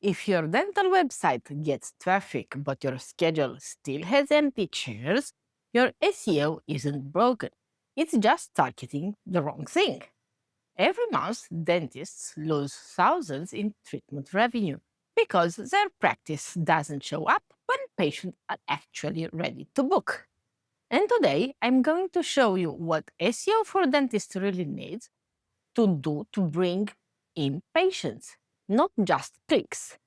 If your dental website gets traffic but your schedule still has empty chairs, your SEO isn't broken. It's just targeting the wrong thing. Every month, dentists lose thousands in treatment revenue because their practice doesn't show up when patients are actually ready to book. And today, I'm going to show you what SEO for dentists really needs to do to bring in patients, not just clicks.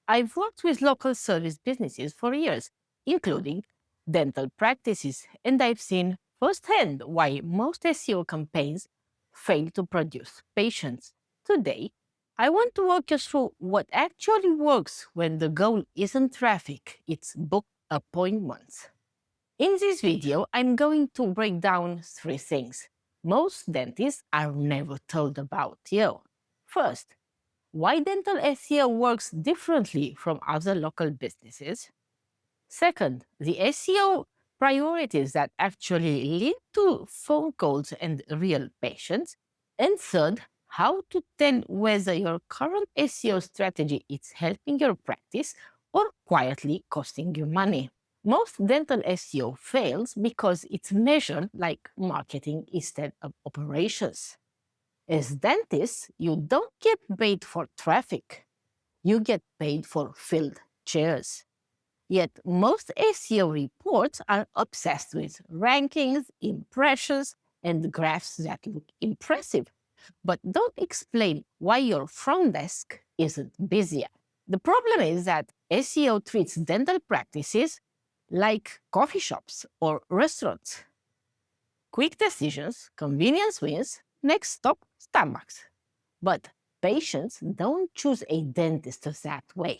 I've worked with local service businesses for years, including dental practices, and I've seen firsthand why most SEO campaigns fail to produce patients. Today, I want to walk you through what actually works when the goal isn't traffic, it's book appointments. In this video, I'm going to break down three things most dentists are never told about you. First, why dental SEO works differently from other local businesses. Second, the SEO priorities that actually lead to phone calls and real patients. And third, how to tell whether your current SEO strategy is helping your practice or quietly costing you money. Most dental SEO fails because it's measured like marketing instead of operations. As dentists, you don't get paid for traffic, you get paid for filled chairs. Yet most SEO reports are obsessed with rankings, impressions, and graphs that look impressive, but don't explain why your front desk isn't busier. The problem is that SEO treats dental practices like coffee shops or restaurants. Quick decisions, convenience wins, next stop, Starbucks. But patients don't choose a dentist that way.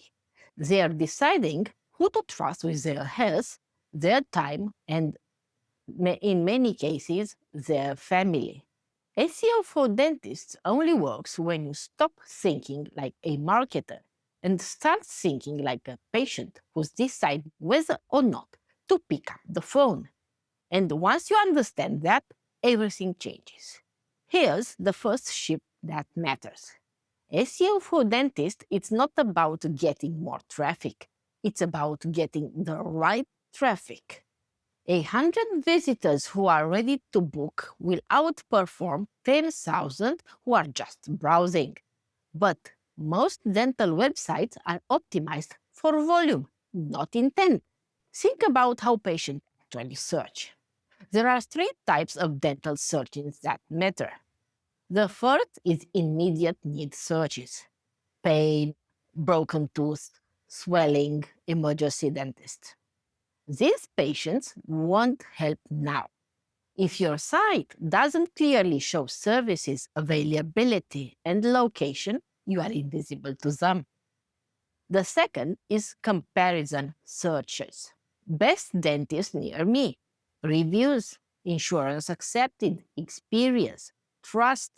They are deciding who to trust with their health, their time, and in many cases, their family. SEO for dentists only works when you stop thinking like a marketer and start thinking like a patient who's deciding whether or not to pick up the phone. And once you understand that, everything changes. Here's the first shift that matters. SEO for dentists, it's not about getting more traffic. It's about getting the right traffic. 100 visitors who are ready to book will outperform 10,000 who are just browsing. But most dental websites are optimized for volume, not intent. Think about how patients actually search. There are three types of dental searches that matter. The first is immediate need searches: pain, broken tooth, swelling, emergency dentist. These patients want help now. If your site doesn't clearly show services, availability, and location, you are invisible to them. The second is comparison searches. Best dentist near me, reviews, insurance accepted, experience, trust.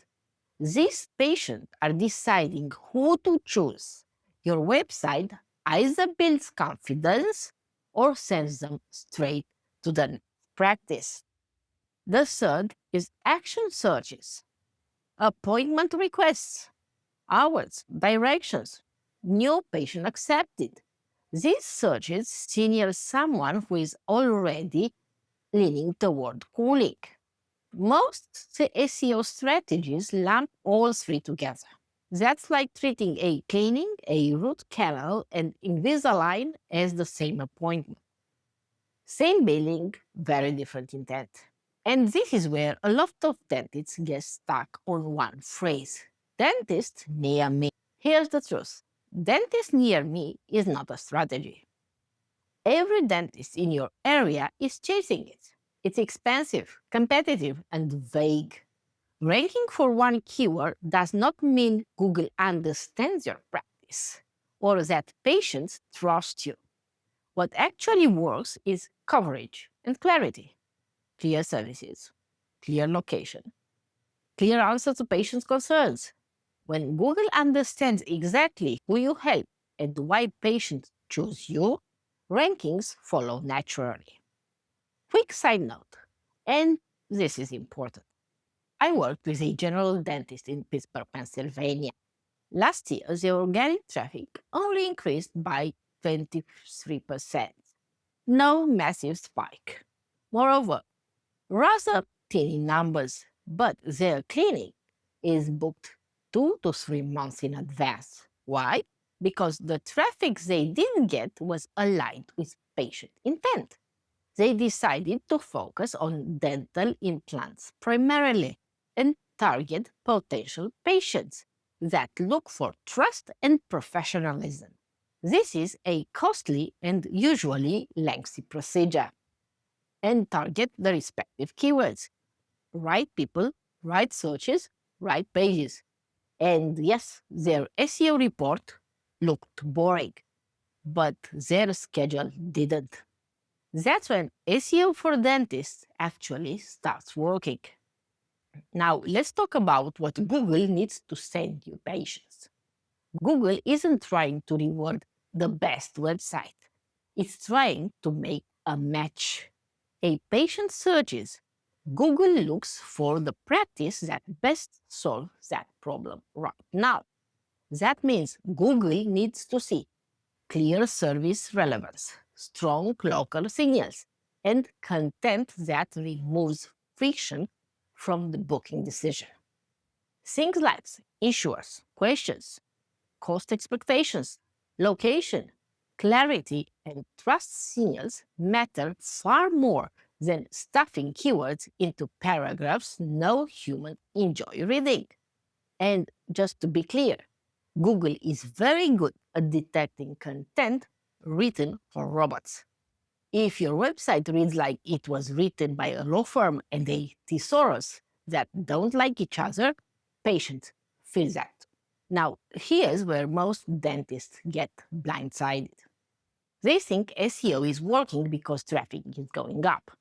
These patients are deciding who to choose. Your website either builds confidence or sends them straight to the next practice. The third is action searches, appointment requests, hours, directions, new patient accepted. These searches signal someone who is already leaning toward cooling. Most SEO strategies lump all three together. That's like treating a cleaning, a root canal, and Invisalign as the same appointment. Same billing, very different intent. And this is where a lot of dentists get stuck on one phrase: dentist near me. Here's the truth: dentist near me is not a strategy. Every dentist in your area is chasing it. It's expensive, competitive, and vague. Ranking for one keyword does not mean Google understands your practice or that patients trust you. What actually works is coverage and clarity, clear services, clear location, clear answers to patients' concerns. When Google understands exactly who you help and why patients choose you, rankings follow naturally. Quick side note, and this is important. I worked with a general dentist in Pittsburgh, Pennsylvania. Last year, the organic traffic only increased by 23%. No massive spike. Moreover, rather tiny numbers, but their clinic is booked 2 to 3 months in advance. Why? Because the traffic they didn't get was aligned with patient intent. They decided to focus on dental implants primarily and target potential patients that look for trust and professionalism. This is a costly and usually lengthy procedure and target the respective keywords. Right people, right searches, right pages. And yes, their SEO report looked boring, but their schedule didn't. That's when SEO for dentists actually starts working. Now, let's talk about what Google needs to send you patients. Google isn't trying to reward the best website, it's trying to make a match. A patient searches, Google looks for the practice that best solves that problem right now. That means Google needs to see clear service relevance, strong local signals, and content that removes friction from the booking decision. Things like issuers, questions, cost expectations, location, clarity, and trust signals matter far more than stuffing keywords into paragraphs no human enjoy reading. And just to be clear, Google is very good at detecting content written for robots. If your website reads like it was written by a law firm and a thesaurus that don't like each other, patients feel that. Now, here's where most dentists get blindsided. They think SEO is working because traffic is going up.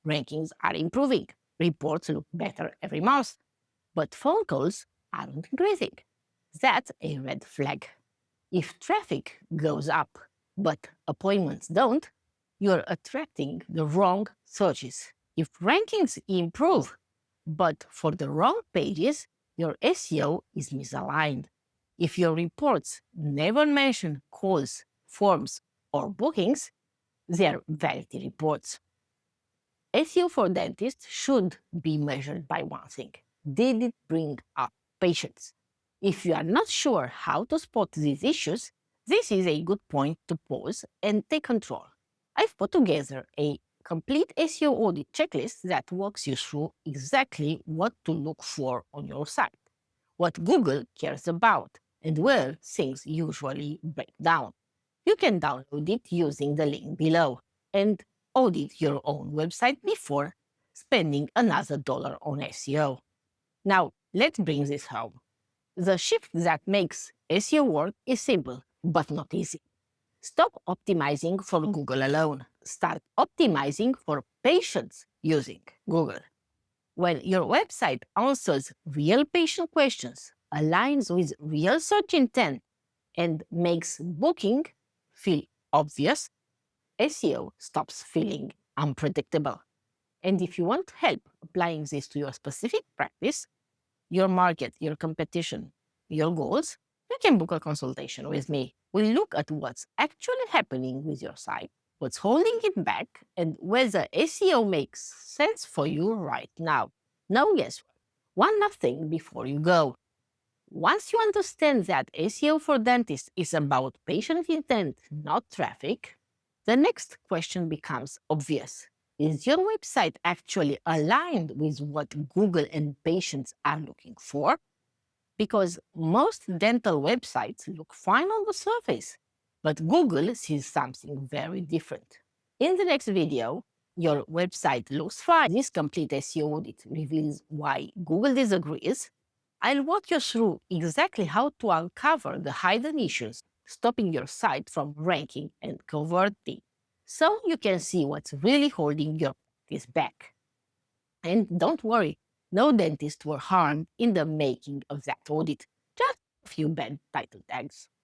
Rankings are improving. Reports look better every month. But phone calls aren't increasing. That's a red flag. If traffic goes up, but appointments don't, you're attracting the wrong searches. If rankings improve, but for the wrong pages, your SEO is misaligned. If your reports never mention calls, forms, or bookings, they're vanity reports. SEO for dentists should be measured by one thing. Did it bring up patients? If you are not sure how to spot these issues, this is a good point to pause and take control. I've put together a complete SEO audit checklist that walks you through exactly what to look for on your site, what Google cares about, and where things usually break down. You can download it using the link below and audit your own website before spending another dollar on SEO. Now, let's bring this home. The shift that makes SEO work is simple, but not easy. Stop optimizing for Google alone. Start optimizing for patients using Google. When your website answers real patient questions, aligns with real search intent, and makes booking feel obvious, SEO stops feeling unpredictable. And if you want help applying this to your specific practice, your market, your competition, your goals, you can book a consultation with me. We'll look at what's actually happening with your site, what's holding it back, and whether SEO makes sense for you right now. Now, guess what? One last thing before you go. Once you understand that SEO for dentists is about patient intent, not traffic, the next question becomes obvious. Is your website actually aligned with what Google and patients are looking for? Because most dental websites look fine on the surface, but Google sees something very different. In the next video, your website looks fine. This complete SEO audit reveals why Google disagrees. I'll walk you through exactly how to uncover the hidden issues stopping your site from ranking and converting, so you can see what's really holding your practice back. And don't worry, no dentists were harmed in the making of that audit, just a few bad title tags.